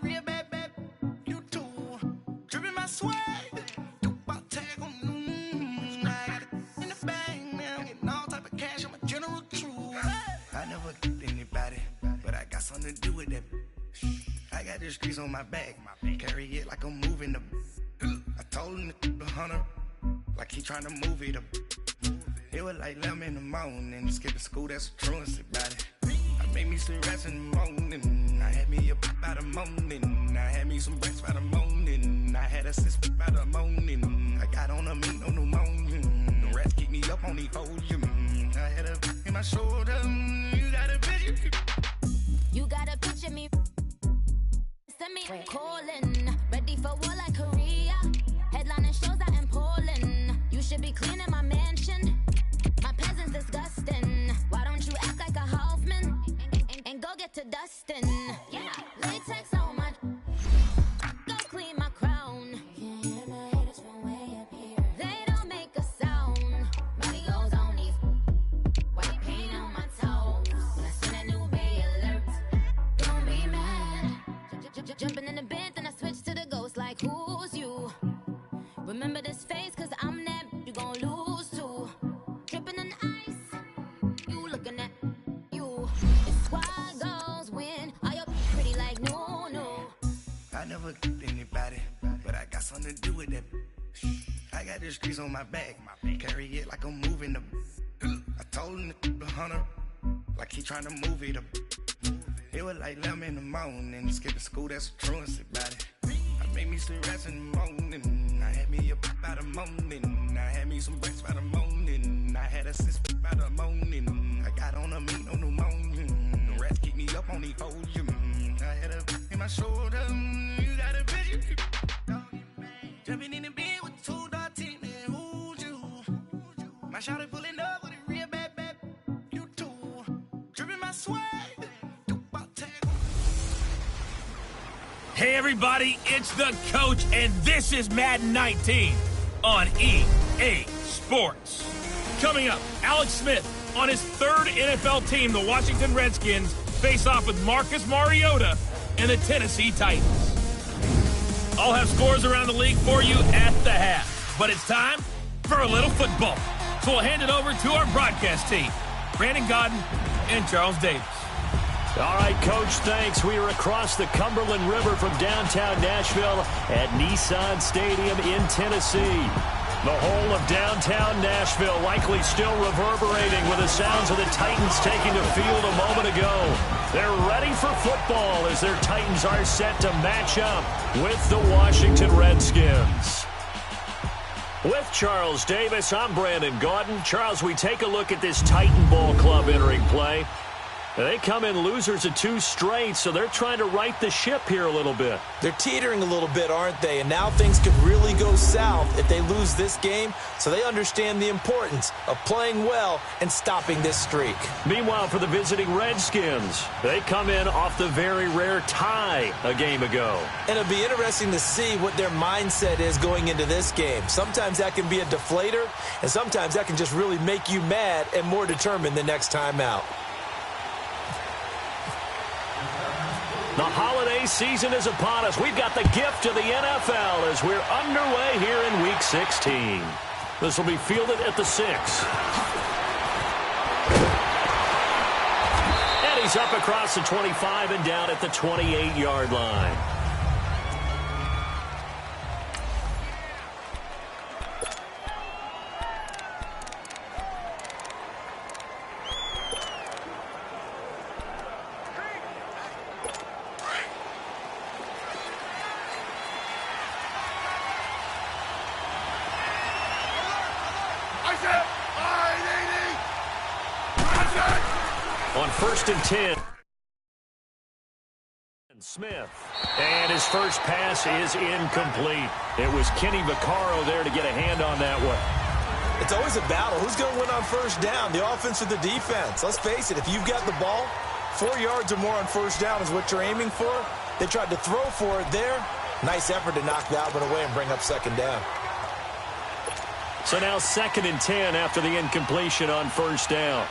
real bad, bad. You too. Dripping my swag. About tag on I got it in the bag, man. Getting all type of cash. I'm a general true. I never did anybody, but I got something to do with that. I got the streets on my back. Carry it like I'm moving the. I told him to the hunter, like he trying to move it up. It was like 11 in the morning. Skipping school, that's the truancy about it. I made me some rest in the morning. I had me a pop by the morning. I had me some rest by the morning. I had a sis by the morning. I got on a meat on the morning. The rest keep me up on the podium. I had a in my shoulder. You got a picture. You got a picture me. Send me calling. Ready for war like Korea. Headlining shows out in Poland. You should be cleaning my mansion. My peasants disgusting. Why don't you act like a Hoffman and go get to dustin'? Yeah, latex on my. Go clean my crown. You can hear my haters from way up here. They don't make a sound. Body goes on these. White paint on my toes. When I send a new Bay alert, don't be mad. Jumping in the bed, then I switch to the ghost like who's you? Remember this face, cause I'm that you gon' lose to. Dripping in ice, you looking at you. It's squad goals win, are you pretty like no. I never did anybody, but I got something to do with that. I got the streets on my back, carry it like I'm moving the. I told him to the hunter, like he trying to move it up. It was like 11 in the morning. Skipping school, that's the truancy about it. I made me some rest in the morning. I had me a pop by the morning. I had me some rest by the morning. I had a sis by the morning. I got on a meat on the morning. The rest keep me up on the podium. I had a in my shoulder. You got a picture. Jumping in the bed with 2 dark teeth. Who's you? My shawty pulling up with a real bad, bad. You too. Dripping my swag. Hey everybody, it's the coach, and this is Madden 19 on EA Sports. Coming up, Alex Smith on his 3rd NFL team, the Washington Redskins, face off with Marcus Mariota and the Tennessee Titans. I'll have scores around the league for you at the half, but it's time for a little football. So we'll hand it over to our broadcast team, Brandon Godden and Charles Davis. All right, Coach, thanks. We are across the Cumberland River from downtown Nashville at Nissan Stadium in Tennessee. The whole of downtown Nashville likely still reverberating with the sounds of the Titans taking the field a moment ago. They're ready for football as their Titans are set to match up with the Washington Redskins. With Charles Davis, I'm Brandon Gaudin. Charles, we take a look at this Titan Ball Club entering play. They come in losers of 2 straight, so they're trying to right the ship here a little bit. They're teetering a little bit, aren't they? And now things could really go south if they lose this game, so they understand the importance of playing well and stopping this streak. Meanwhile, for the visiting Redskins, they come in off the very rare tie a game ago. And it'll be interesting to see what their mindset is going into this game. Sometimes that can be a deflator, and sometimes that can just really make you mad and more determined the next time out. The holiday season is upon us. We've got the gift of the NFL as we're underway here in Week 16. This will be fielded at the 6. And he's up across the 25 and down at the 28-yard line. On 1st and 10. Smith. And his first pass is incomplete. It was Kenny Vaccaro there to get a hand on that one. It's always a battle. Who's going to win on 1st down, the offense or the defense? Let's face it, if you've got the ball, 4 yards or more on 1st down is what you're aiming for. They tried to throw for it there. Nice effort to knock that one away and bring up 2nd down. So now 2nd and 10 after the incompletion on 1st down.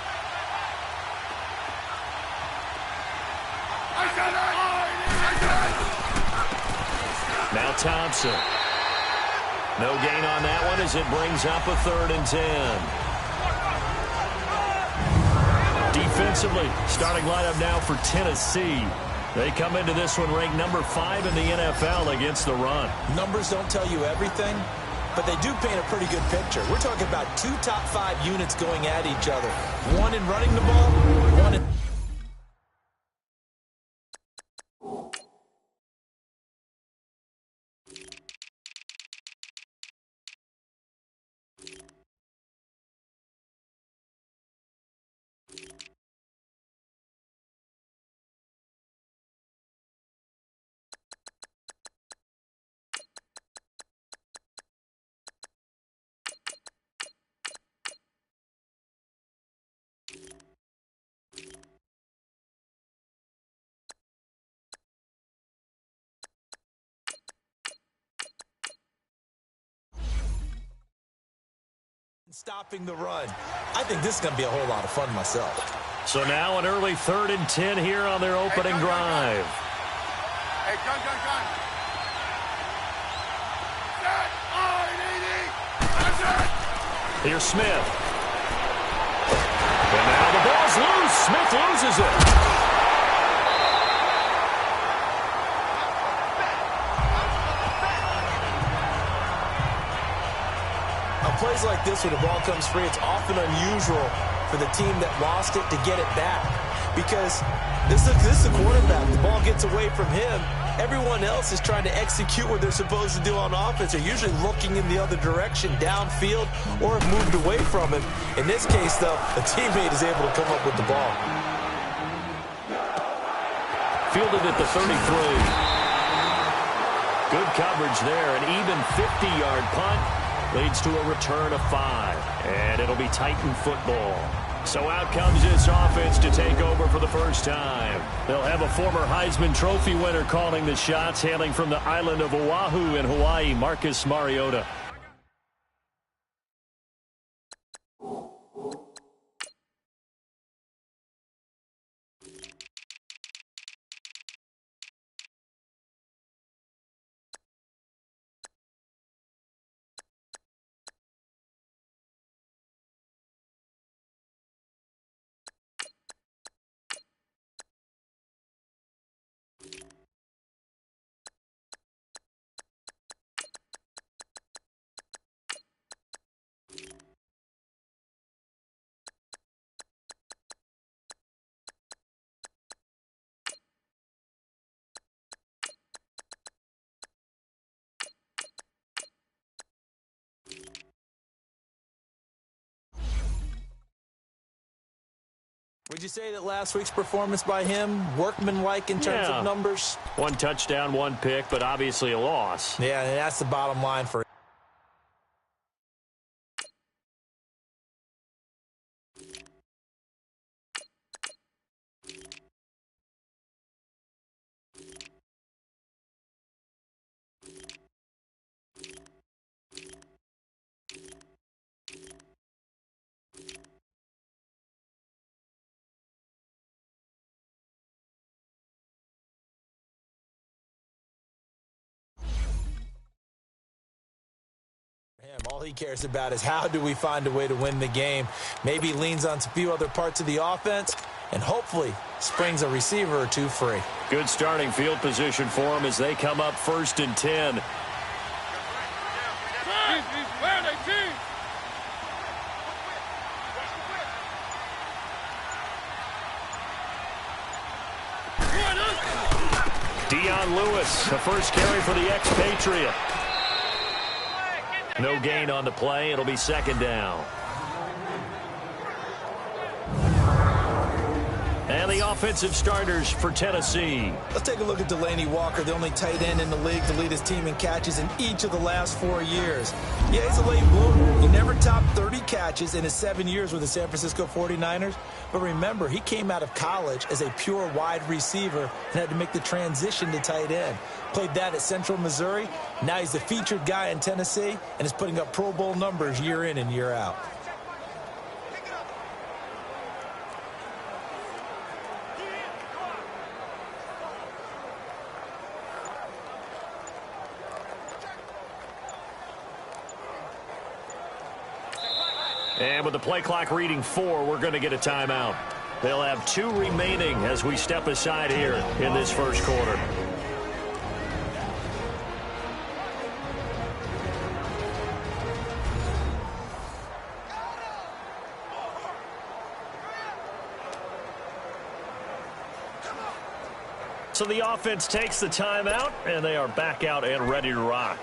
Now Thompson. No gain on that one as it brings up a 3rd and 10. Defensively, starting lineup now for Tennessee. They come into this one ranked number 5 in the NFL against the run. Numbers don't tell you everything, but they do paint a pretty good picture. We're talking about 2 top 5 units going at each other. One in running the ball, one in... stopping the run. I think this is going to be a whole lot of fun myself. So now an early 3rd and 10 here on their opening drive. Hey, gun. Here's Smith. And now the ball's loose. Smith loses it. Plays like this when the ball comes free, it's often unusual for the team that lost it to get it back, because this is the quarterback. The ball gets away from him. Everyone else is trying to execute what they're supposed to do on offense. They're usually looking in the other direction, downfield, or have moved away from him. In this case, though, a teammate is able to come up with the ball. Fielded at the 33. Good coverage there. An even 50-yard punt leads to a return of 5. And it'll be Titan football. So out comes this offense to take over for the first time. They'll have a former Heisman Trophy winner calling the shots, hailing from the island of Oahu in Hawaii, Marcus Mariota. Would you say that last week's performance by him, workmanlike in terms of numbers? 1 touchdown, 1 pick, but obviously a loss. Yeah, and that's the bottom line for him. All he cares about is how do we find a way to win the game. Maybe leans on a few other parts of the offense and hopefully springs a receiver or two free. Good starting field position for him as they come up 1st and 10. Dion Lewis, the first carry for the expatriate. No gain on the play. It'll be 2nd down. And the offensive starters for Tennessee. Let's take a look at Delanie Walker, the only tight end in the league to lead his team in catches in each of the last 4 years. Yeah, he's a late bloomer. He never topped 30 catches in his 7 years with the San Francisco 49ers. But remember, he came out of college as a pure wide receiver and had to make the transition to tight end. Played that at Central Missouri. Now he's the featured guy in Tennessee and is putting up Pro Bowl numbers year in and year out. And with the play clock reading 4, we're going to get a timeout. They'll have 2 remaining as we step aside here in this first quarter. So the offense takes the timeout, and they are back out and ready to rock.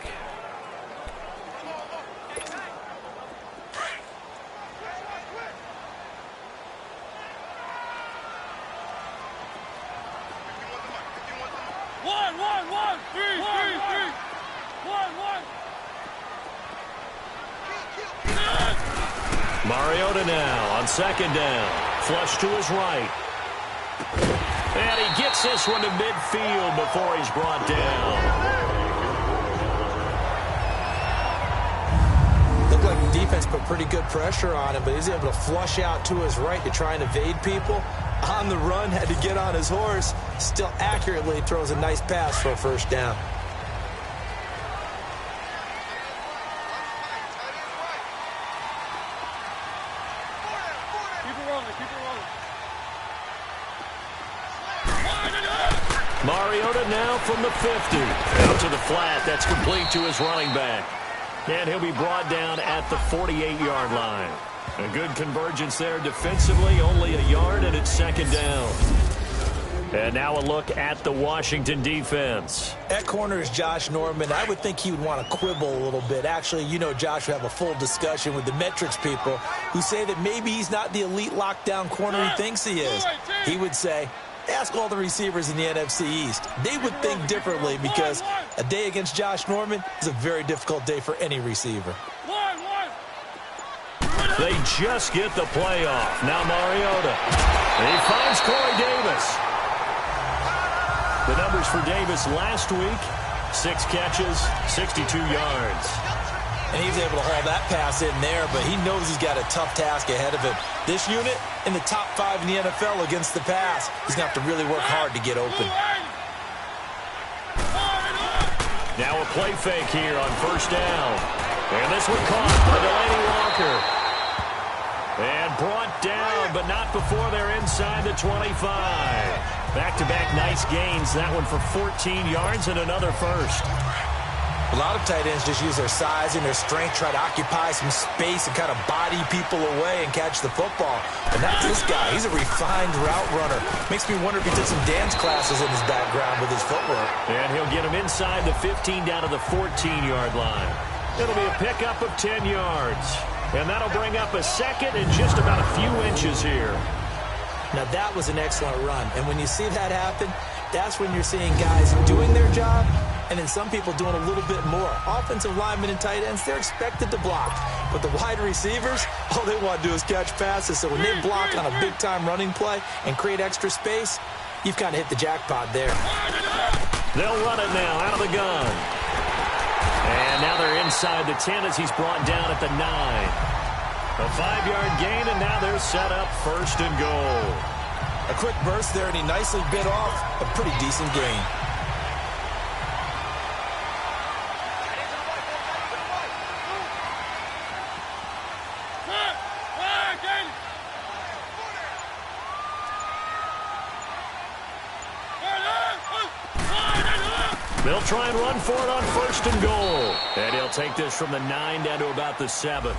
Mariota now on second down. Flush to his right. And he gets this one to midfield before he's brought down. Looked like the defense put pretty good pressure on him, but he's able to flush out to his right to try and evade people. On the run, had to get on his horse. Still accurately throws a nice pass for a first down. Mariota now from the 50. Out to the flat. That's complete to his running back. And he'll be brought down at the 48-yard line. A good convergence there defensively. Only a yard, and it's second down. And now a look at the Washington defense. At corner is Josh Norman. I would think he would want to quibble a little bit. Actually, you know Josh would have a full discussion with the metrics people who say that maybe he's not the elite lockdown corner he thinks he is. He would say, ask all the receivers in the NFC East. They would think differently because a day against Josh Norman is a very difficult day for any receiver. They just get the play off. Now Mariota. He finds Corey Davis. The numbers for Davis last week, 6 catches, 62 yards. And he's able to haul that pass in there, but he knows he's got a tough task ahead of him. This unit in the top 5 in the NFL against the pass. He's going to have to really work hard to get open. Now a play fake here on first down. And this one caught by Delaney Walker. And brought down, but not before they're inside the 25. Back-to-back nice gains. That one for 14 yards and another first. A lot of tight ends just use their size and their strength, try to occupy some space and kind of body people away and catch the football. But not this guy. He's a refined route runner. Makes me wonder if he took some dance classes in his background with his footwork. And he'll get him inside the 15 down to the 14-yard line. It'll be a pickup of 10 yards. And that'll bring up a second and just about a few inches here. Now that was an excellent run. And when you see that happen, that's when you're seeing guys doing their job and then some people doing a little bit more. Offensive linemen and tight ends, they're expected to block. But the wide receivers, all they want to do is catch passes. So when they block on a big-time running play and create extra space, you've kind of hit the jackpot there. They'll run it now out of the gun. And now they're inside the 10 as he's brought down at the 9. A 5-yard gain, and now they're set up first and goal. A quick burst there, and he nicely bit off a pretty decent gain. They'll try and run for it on first and goal. And he'll take this from the 9 down to about the 7.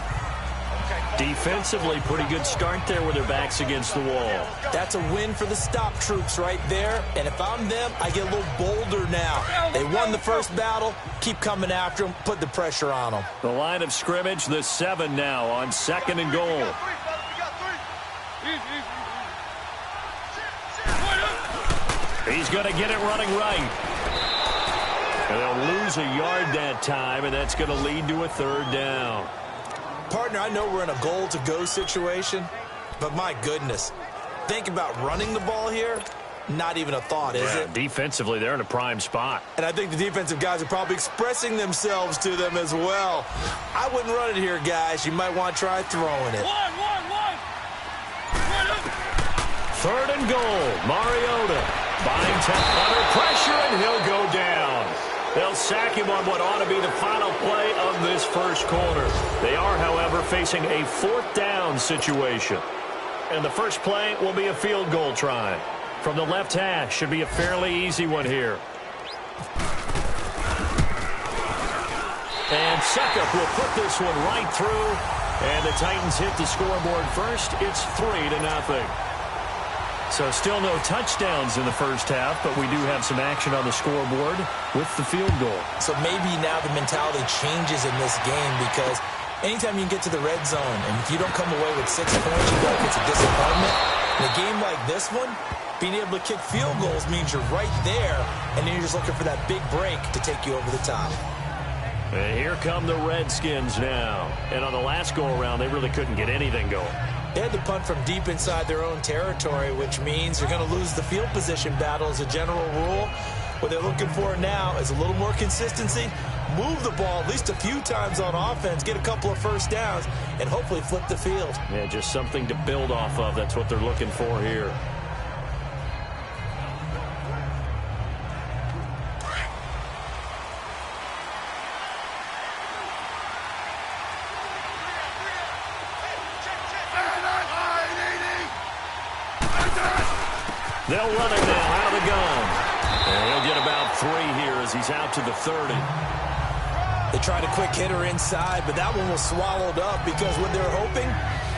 Defensively, pretty good start there with their backs against the wall. That's a win for the stop troops right there. And if I'm them, I get a little bolder now. They won the first battle. Keep coming after them. Put the pressure on them. The line of scrimmage, the 7 now on second and goal. He's going to get it running right. And they'll lose a yard that time, and that's going to lead to a third down. Partner, I know we're in a goal-to-go situation, but my goodness, think about running the ball here. Not even a thought, is it? Defensively, they're in a prime spot. And I think the defensive guys are probably expressing themselves to them as well. I wouldn't run it here, guys. You might want to try throwing it. Third and goal. Mariota buying time under pressure, and he'll go down. They'll sack him on what ought to be the final play of this first quarter. They are, however, facing a 4th down situation. And the first play will be a field goal try. From the left hash, should be a fairly easy one here. And Suckup will put this one right through. And the Titans hit the scoreboard first. It's 3-0. So still no touchdowns in the first half, but we do have some action on the scoreboard with the field goal. So maybe now the mentality changes in this game because anytime you can get to the red zone and if you don't come away with 6 points, you feel like it's a disappointment. In a game like this one, being able to kick field goals means you're right there, and then you're just looking for that big break to take you over the top. And here come the Redskins now. And on the last go-around, they really couldn't get anything going. They had to punt from deep inside their own territory, which means you're going to lose the field position battle as a general rule. What they're looking for now is a little more consistency, move the ball at least a few times on offense, get a couple of first downs, and hopefully flip the field. Yeah, just something to build off of. That's what they're looking for here. They'll run it now out of the gun. And he'll get about 3 here as he's out to the 30. They tried a quick hitter inside, but that one was swallowed up because what they're hoping,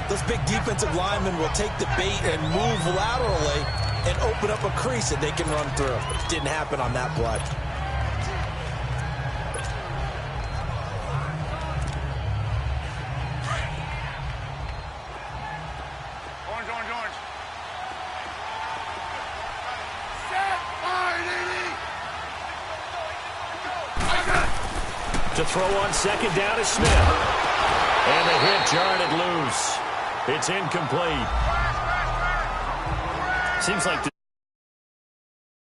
those big defensive linemen will take the bait and move laterally and open up a crease that they can run through. It didn't happen on that play. To throw on second down is Smith. And the hit jarred it loose. It's incomplete. Seems like the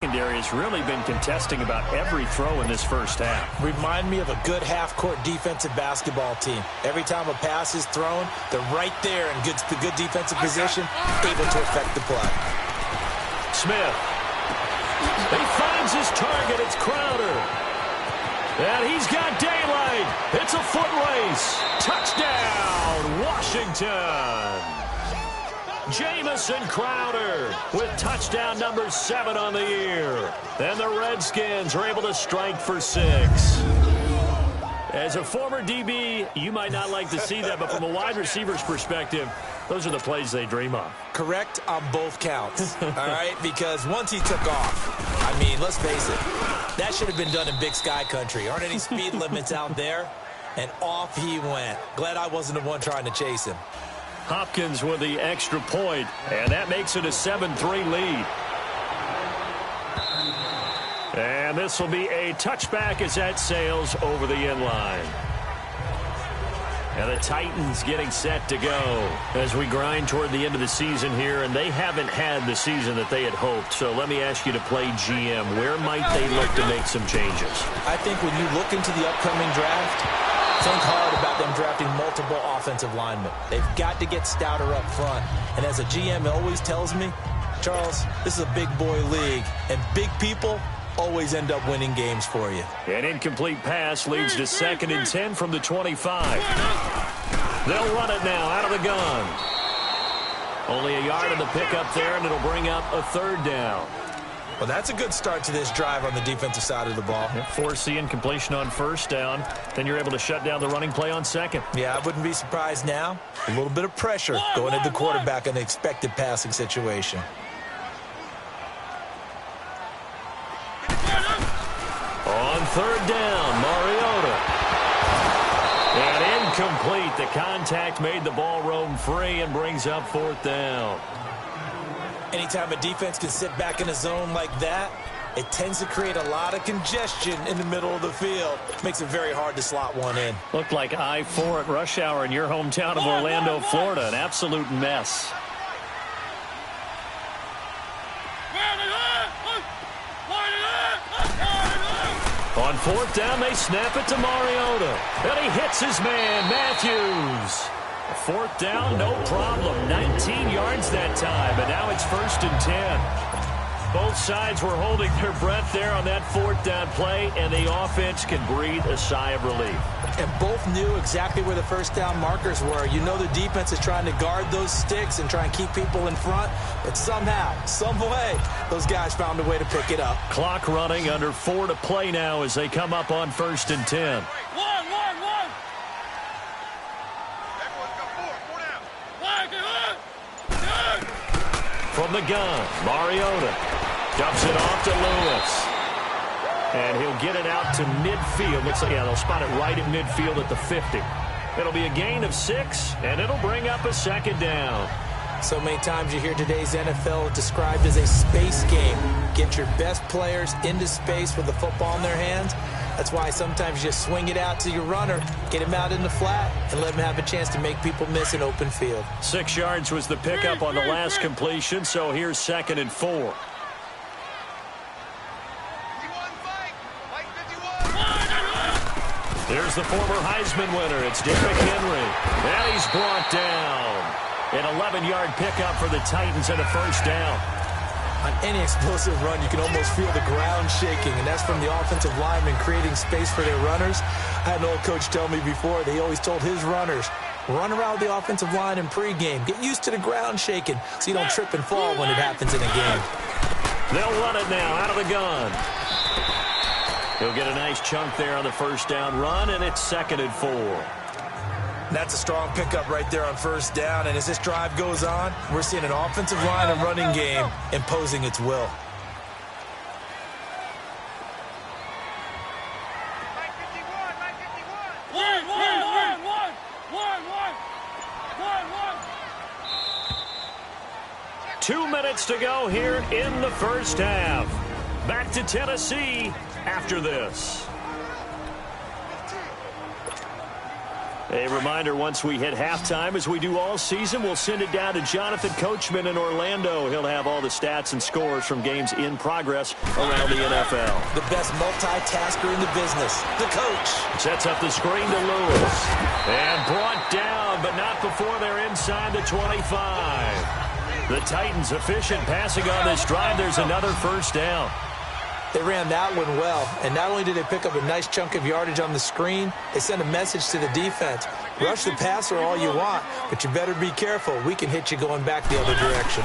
secondary has really been contesting about every throw in this first half. Remind me of a good half-court defensive basketball team. Every time a pass is thrown, they're right there in good defensive position, able to affect the play. Smith. He finds his target. It's Crowder. And he's got daylight. It's a foot race. Touchdown, Washington. Jamison Crowder with touchdown number 7 on the year. And the Redskins are able to strike for 6. As a former DB, you might not like to see that, but from a wide receiver's perspective, those are the plays they dream of. Correct on both counts, all right? Because once he took off, I mean, let's face it, that should have been done in Big Sky country. Aren't any speed limits out there? And off he went. Glad I wasn't the one trying to chase him. Hopkins with the extra point, and that makes it a 7-3 lead. And this will be a touchback as that sails over the end line. And the Titans getting set to go as we grind toward the end of the season here, and they haven't had the season that they had hoped. So let me ask you to play GM. Where might they look to make some changes? I think when you look into the upcoming draft, think hard about them drafting multiple offensive linemen. They've got to get stouter up front. And as a GM always tells me, Charles, this is a big boy league, and big people always end up winning games for you. An incomplete pass leads to 2nd and 10 from the 25. They'll run it now out of the gun. Only a yard in the pickup there, and it'll bring up a 3rd down. Well, that's a good start to this drive on the defensive side of the ball. Force the incompletion on 1st down. Then you're able to shut down the running play on 2nd. Yeah, I wouldn't be surprised now. A little bit of pressure going at the quarterback in the expected passing situation. On 3rd down, Mariota. And incomplete. The contact made the ball roam free and brings up 4th down. Anytime a defense can sit back in a zone like that, it tends to create a lot of congestion in the middle of the field. Makes it very hard to slot one in. Looked like I-4 at rush hour in your hometown of Orlando, Florida. An absolute mess. On 4th down, they snap it to Mariota. And he hits his man, Matthews. 4th down, no problem. 19 yards that time, and now it's 1st and 10. Both sides were holding their breath there on that fourth down play, and the offense can breathe a sigh of relief. And both knew exactly where the first down markers were. You know the defense is trying to guard those sticks and try and keep people in front, but somehow, some way, those guys found a way to pick it up. Clock running, under 4 to play now as they come up on 1st and 10. From the gun, Mariota dumps it off to Lewis. And he'll get it out to midfield. Looks like, yeah, they'll spot it right at midfield at the 50. It'll be a gain of 6, and it'll bring up a second down. So many times you hear today's NFL described as a space game. Get your best players into space with the football in their hands. That's why sometimes you just swing it out to your runner, get him out in the flat, and let him have a chance to make people miss an open field. 6 yards was the pickup on the last completion, so here's 2nd and 4. There's the former Heisman winner. It's Derrick Henry. And he's brought down. An 11-yard pickup for the Titans and a first down. On any explosive run, you can almost feel the ground shaking, and that's from the offensive linemen creating space for their runners. I had an old coach tell me before, they always told his runners, run around the offensive line in pregame. Get used to the ground shaking so you don't trip and fall when it happens in a game. They'll run it now out of the gun. He'll get a nice chunk there on the first down run, and it's 2nd and 4. That's a strong pickup right there on first down, and as this drive goes on, we're seeing an offensive line and running game imposing its will. Two minutes to go here in the first half. Back to Tennessee after this. A reminder, once we hit halftime, as we do all season, we'll send it down to Jonathan Coachman in Orlando. He'll have all the stats and scores from games in progress around the NFL. The best multitasker in the business, the coach. Sets up the screen to Lewis. And brought down, but not before they're inside the 25. The Titans efficient passing on this drive. There's another first down. They ran that one well, and not only did they pick up a nice chunk of yardage on the screen, they sent a message to the defense. Rush the passer all you want, but you better be careful. We can hit you going back the other direction.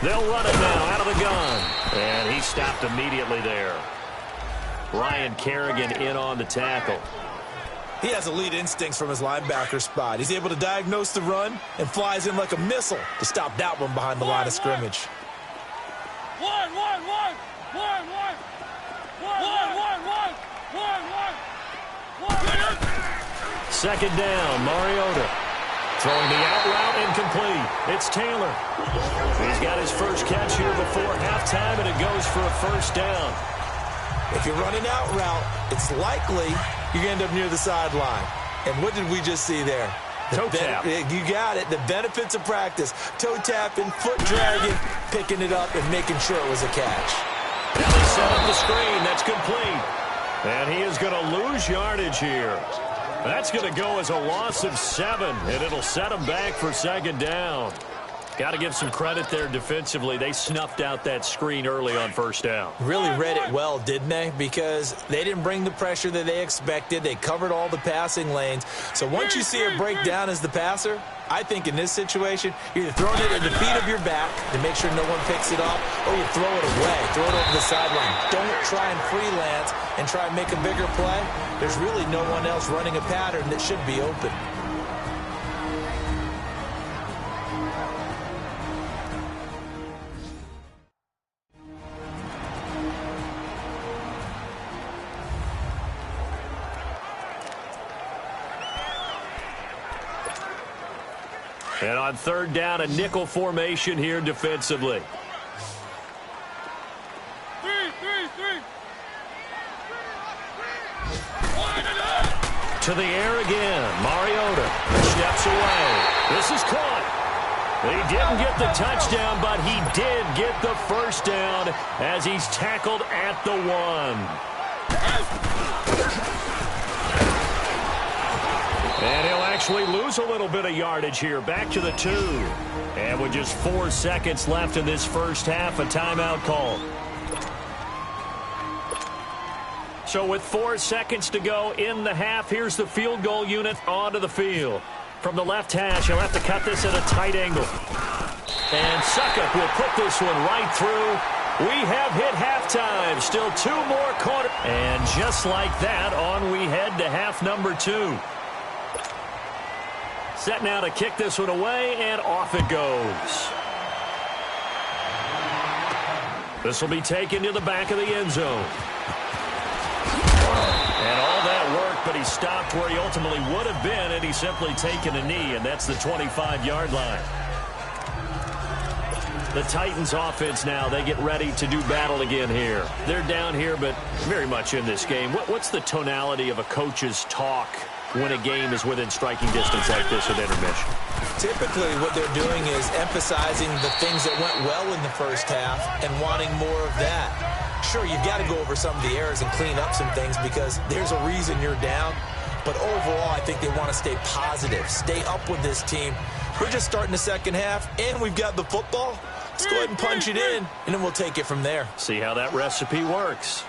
They'll run it now out of the gun. And he stopped immediately there. Ryan Kerrigan in on the tackle. He has elite instincts from his linebacker spot. He's able to diagnose the run and flies in like a missile to stop that one behind the line of scrimmage. Second down, Mariota. Throwing the out route incomplete. It's Taylor. He's got his first catch here before halftime, and it goes for a first down. If you run an out route, it's likely you're going to end up near the sideline. And what did we just see there? Toe tap. You got it. The benefits of practice. Toe tapping, foot dragging, picking it up, and making sure it was a catch. Now they set up the screen. That's complete. And he is going to lose yardage here. That's going to go as a loss of 7, and it'll set him back for second down. Got to give some credit there defensively. They snuffed out that screen early on first down. Really read it well, didn't they? Because they didn't bring the pressure that they expected. They covered all the passing lanes. So once you see it break down as the passer, I think in this situation, you're either throwing it at the feet of your back to make sure no one picks it up, or you throw it away, throw it over the sideline. Don't try and freelance and try and make a bigger play. There's really no one else running a pattern that should be open. And on third down, a nickel formation here defensively. To the air again. Mariota steps away. This is caught. He didn't get the touchdown, but he did get the first down as he's tackled at the 1. And he'll actually lose a little bit of yardage here. Back to the 2. And with just 4 seconds left in this first half, a timeout call. So with 4 seconds to go in the half, here's the field goal unit onto the field. From the left hash, he'll have to cut this at a tight angle. And Suckup will put this one right through. We have hit halftime. Still 2 more quarters. And just like that, on we head to half number 2. Set now to kick this one away, and off it goes. This will be taken to the back of the end zone. And all that work, but he stopped where he ultimately would have been had he simply taken a knee, and that's the 25-yard line. The Titans offense now, they get ready to do battle again here. They're down here, but very much in this game. What's the tonality of a coach's talk when a game is within striking distance like this with intermission? Typically, what they're doing is emphasizing the things that went well in the first half and wanting more of that. Sure, you've got to go over some of the errors and clean up some things because there's a reason you're down. But overall, I think they want to stay positive, stay up with this team. We're just starting the second half, and we've got the football. Let's go ahead and punch it in, and then we'll take it from there. See how that recipe works.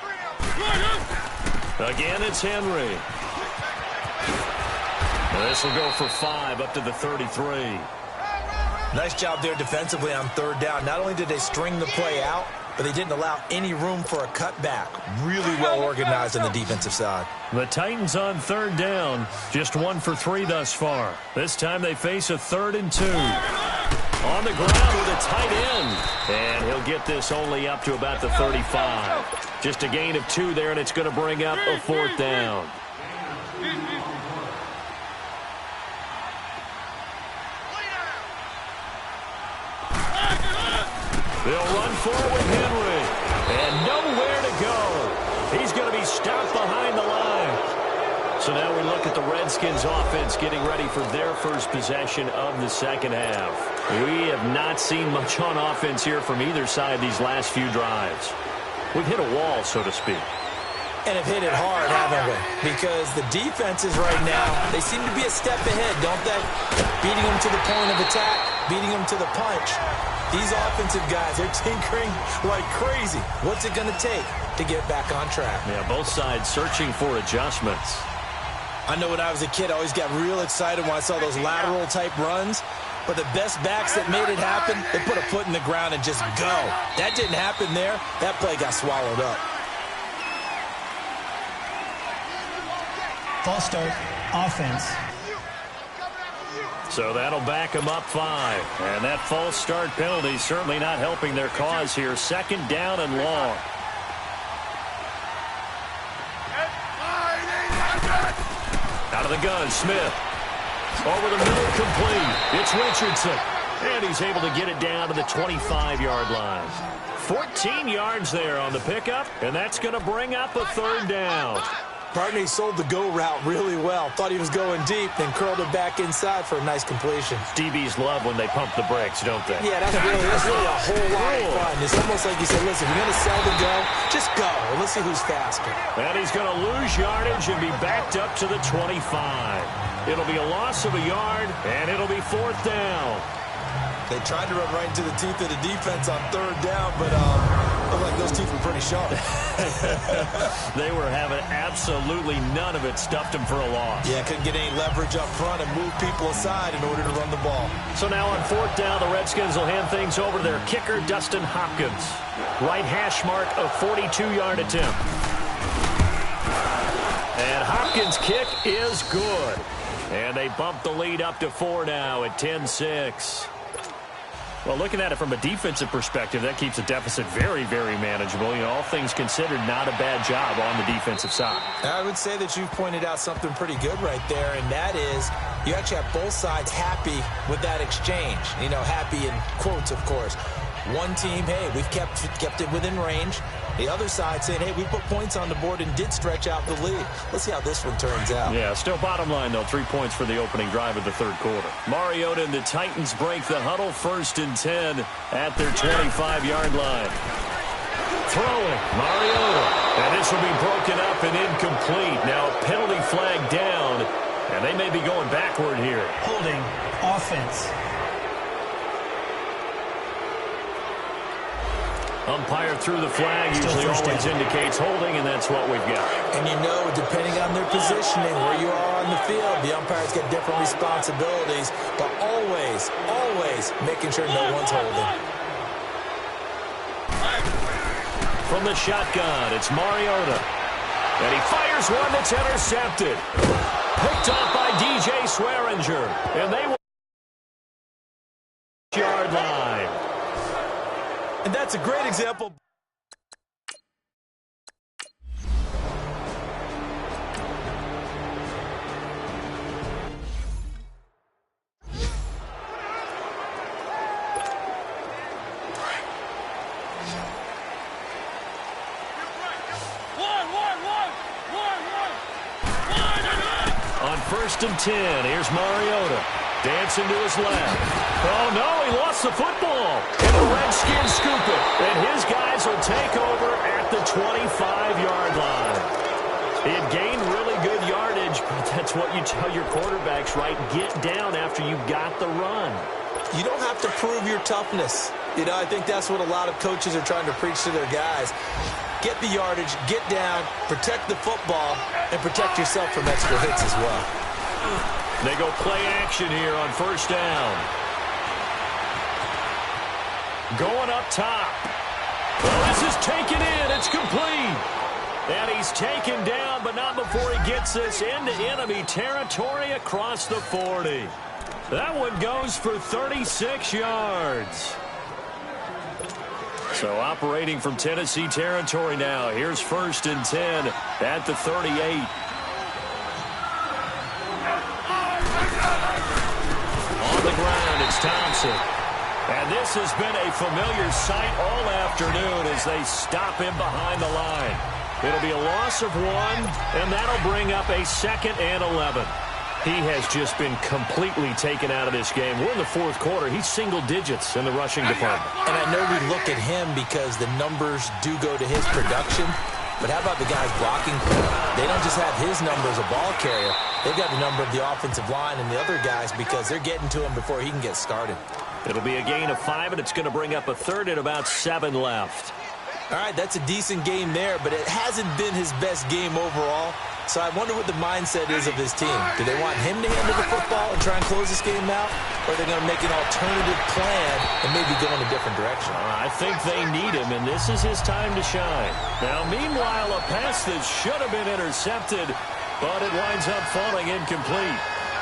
Again, it's Henry. This will go for 5 up to the 33. Nice job there defensively on third down. Not only did they string the play out, but they didn't allow any room for a cutback. Really well organized on the defensive side. The Titans on third down, just 1 for 3 thus far. This time they face a 3rd and 2. On the ground with a tight end. And he'll get this only up to about the 35. Just a gain of 2 there, and it's going to bring up a 4th down. They'll run forward with Henry. And nowhere to go. He's going to be stopped behind the line. So now we look at the Redskins offense getting ready for their first possession of the second half. We have not seen much on offense here from either side these last few drives. We've hit a wall, so to speak. And have hit it hard, haven't we? Because the defenses right now, they seem to be a step ahead, don't they? Beating them to the point of attack, beating them to the punch. These offensive guys, they're tinkering like crazy. What's it going to take to get back on track? Yeah, both sides searching for adjustments. I know when I was a kid, I always got real excited when I saw those lateral-type runs. But the best backs that made it happen, they put a foot in the ground and just go. That didn't happen there. That play got swallowed up. False start, offense. So that'll back them up 5. And that false start penalty certainly not helping their cause here. 2nd down and long. Out of the gun, Smith. Over the middle, complete. It's Richardson. And he's able to get it down to the 25-yard line. 14 yards there on the pickup, and that's going to bring up a 3rd down. Partner, he sold the go route really well. Thought he was going deep, then curled it back inside for a nice completion. DBs love when they pump the brakes, don't they? Yeah, that's really a whole lot of fun. It's almost like you said, listen, if you're going to sell the go, just go. And let's see who's faster. And he's going to lose yardage and be backed up to the 25. It'll be a loss of a yard, and it'll be 4th down. They tried to run right into the teeth of the defense on 3rd down, but looked like those teeth were pretty sharp. They were having absolutely none of it. Stuffed them for a loss. Yeah, couldn't get any leverage up front and move people aside in order to run the ball. So now on 4th down, the Redskins will hand things over to their kicker, Dustin Hopkins. Right hash mark, a 42-yard attempt. And Hopkins' kick is good. And they bump the lead up to 4 now at 10-6. Well, looking at it from a defensive perspective, that keeps the deficit very, very manageable. You know, all things considered, not a bad job on the defensive side. I would say that you've pointed out something pretty good right there, and that is you actually have both sides happy with that exchange. You know, happy in quotes, of course. One team, hey, we've kept it within range. The other side saying, hey, we put points on the board and did stretch out the lead. Let's see how this one turns out. Yeah, still bottom line, though, 3 points for the opening drive of the 3rd quarter. Mariota and the Titans break the huddle, 1st and 10 at their 25-yard line. Throwing, Mariota. And this will be broken up and incomplete. Now a penalty flag down. And they may be going backward here. Holding. Offense. Umpire threw the flag. Usually always indicates holding, and that's what we've got. And you know, depending on their positioning, where you are on the field, the umpires get different responsibilities, but always, always making sure no one's holding. From the shotgun, it's Mariota. And he fires one that's intercepted. Picked off by DJ Swearinger. And they will yard line. And that's a great example. On 1st and 10, here's Mariota. Dancing to his left. Oh, no, he lost the football. And the Redskins scoop it. And his guys will take over at the 25-yard line. He had gained really good yardage, but that's what you tell your quarterbacks, right? Get down after you got the run. You don't have to prove your toughness. You know, I think that's what a lot of coaches are trying to preach to their guys. Get the yardage, get down, protect the football, and protect yourself from extra hits as well. They go play action here on 1st down. Going up top. Well, this is taken in. It's complete. And he's taken down, but not before he gets this into enemy territory across the 40. That one goes for 36 yards. So operating from Tennessee territory now. Here's 1st and 10 at the 38. On the ground, it's Thompson. And this has been a familiar sight all afternoon as they stop him behind the line. It'll be a loss of 1, and that'll bring up a 2nd and 11. He has just been completely taken out of this game. We're in the 4th quarter. He's single digits in the rushing department. And I know we look at him because the numbers do go to his production. But how about the guys blocking? They don't just have his number as a ball carrier. They've got the number of the offensive line and the other guys because they're getting to him before he can get started. It'll be a gain of 5, and it's going to bring up a 3rd and about 7 left. All right, that's a decent game there, but it hasn't been his best game overall. So I wonder what the mindset is of his team. Do they want him to handle the football and try and close this game out? Or are they going to make an alternative plan and maybe go in a different direction? I think they need him, and this is his time to shine. Now, meanwhile, a pass that should have been intercepted, but it winds up falling incomplete.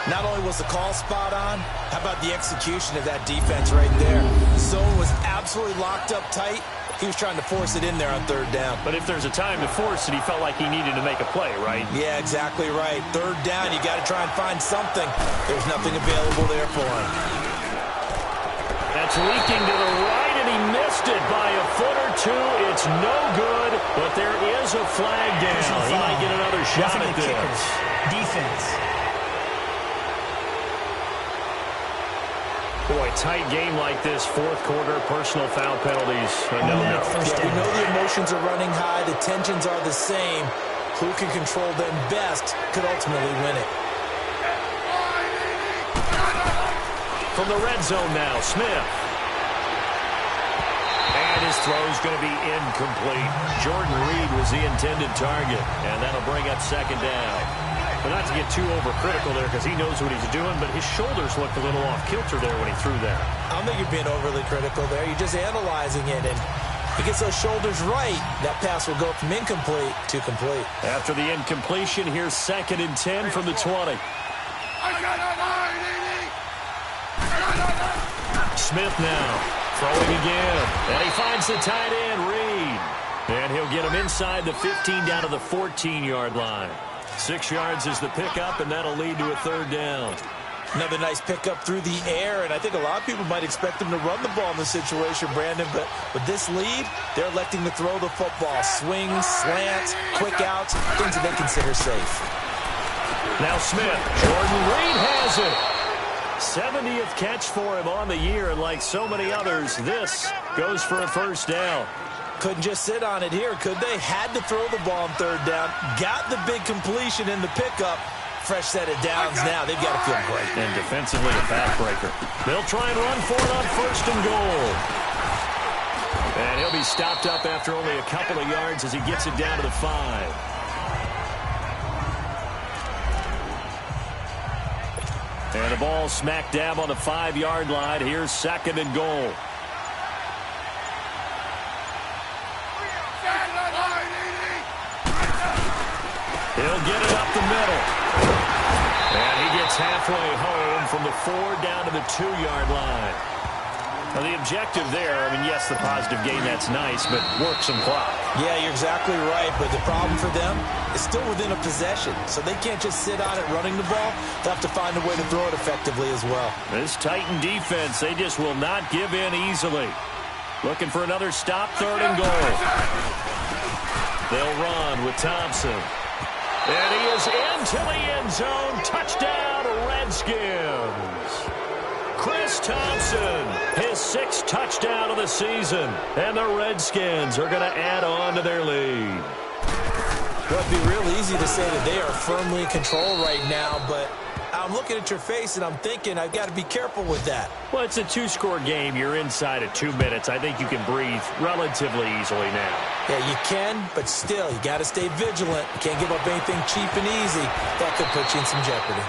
Not only was the call spot on, how about the execution of that defense right there? Zone was absolutely locked up tight. He was trying to force it in there on 3rd down. But if there's a time to force it, he felt like he needed to make a play, right? Yeah, exactly right. 3rd down, you got to try and find something. There's nothing available there for him. That's leaking to the right, and he missed it by a foot or 2. It's no good, but there is a flag down. He might get another shot at this. Defense. Boy, tight game like this, 4th quarter, personal foul penalties. No. Yeah, we know the emotions are running high. The tensions are the same. Who can control them best could ultimately win it. From the red zone now, Smith. And his throw's going to be incomplete. Jordan Reed was the intended target, and that'll bring up 2nd down. But not to get too overcritical there because he knows what he's doing, but his shoulders looked a little off-kilter there when he threw that. I don't think you're being overly critical there. You're just analyzing it, and he gets those shoulders right. That pass will go from incomplete to complete. After the incompletion, here's 2nd and 10 from the 20. Smith now throwing again, and he finds the tight end, Reed. And he'll get him inside the 15 down to the 14-yard line. 6 yards is the pickup, and that'll lead to a 3rd down. Another nice pickup through the air, and I think a lot of people might expect him to run the ball in this situation, Brandon, but with this lead, they're electing to throw the football. Swings, slants, quick outs, things that they consider safe. Now Smith, Jordan Reed has it. 70th catch for him on the year, and like so many others, this goes for a 1st down. Couldn't just sit on it here, could they? Had to throw the ball on 3rd down. Got the big completion in the pickup. fresh set of downs now. They've got to feel great. And defensively, a backbreaker. They'll try and run for it on 1st and goal. And he'll be stopped up after only a couple of yards as he gets it down to the 5. And the ball smack dab on the 5-yard line. Here's 2nd and goal. He'll get it up the middle. And he gets halfway home from the 4 down to the 2-yard line. Now, the objective there, I mean, yes, the positive gain, that's nice, but work some clock. Yeah, you're exactly right, but the problem for them is still within a possession, so they can't just sit on it running the ball. They'll have to find a way to throw it effectively as well. This Titan defense, they just will not give in easily. Looking for another stop, 3rd and goal. They'll run with Thompson. And he is into the end zone. Touchdown, Redskins. Chris Thompson, his 6th touchdown of the season. And the Redskins are going to add on to their lead. Well, it'd be real easy to say that they are firmly in control right now, but I'm looking at your face and I'm thinking I've got to be careful with that. Well, it's a 2-score game. You're inside of 2 minutes. I think you can breathe relatively easily now. Yeah, you can, but still, you got to stay vigilant. You can't give up anything cheap and easy. That could put you in some jeopardy.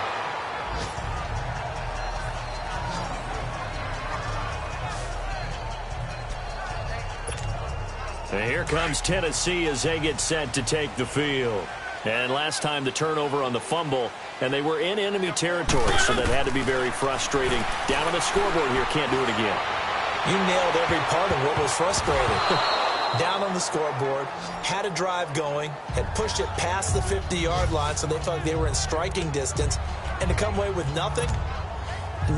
And here comes Tennessee as they get set to take the field. And last time the turnover on the fumble, and they were in enemy territory, so that had to be very frustrating. Down on the scoreboard here, can't do it again. You nailed every part of what was frustrating. Down on the scoreboard, had a drive going, had pushed it past the 50-yard line, so they felt like they were in striking distance, and to come away with nothing,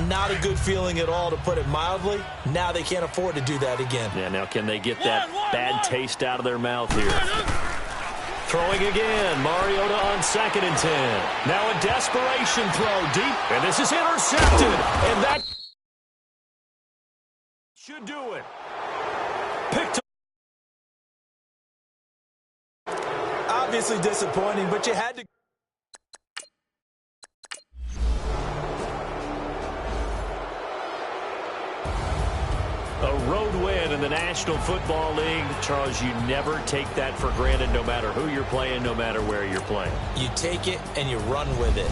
not a good feeling at all, to put it mildly. Now they can't afford to do that again. Yeah, now can they get that bad taste out of their mouth here? Throwing again, Mariota on 2nd and 10. Now a desperation throw deep, and this is intercepted. And that should do it. Picked up. Obviously disappointing, but you had to. A road win in the National Football League. Charles, you never take that for granted, no matter who you're playing, no matter where you're playing. You take it and you run with it.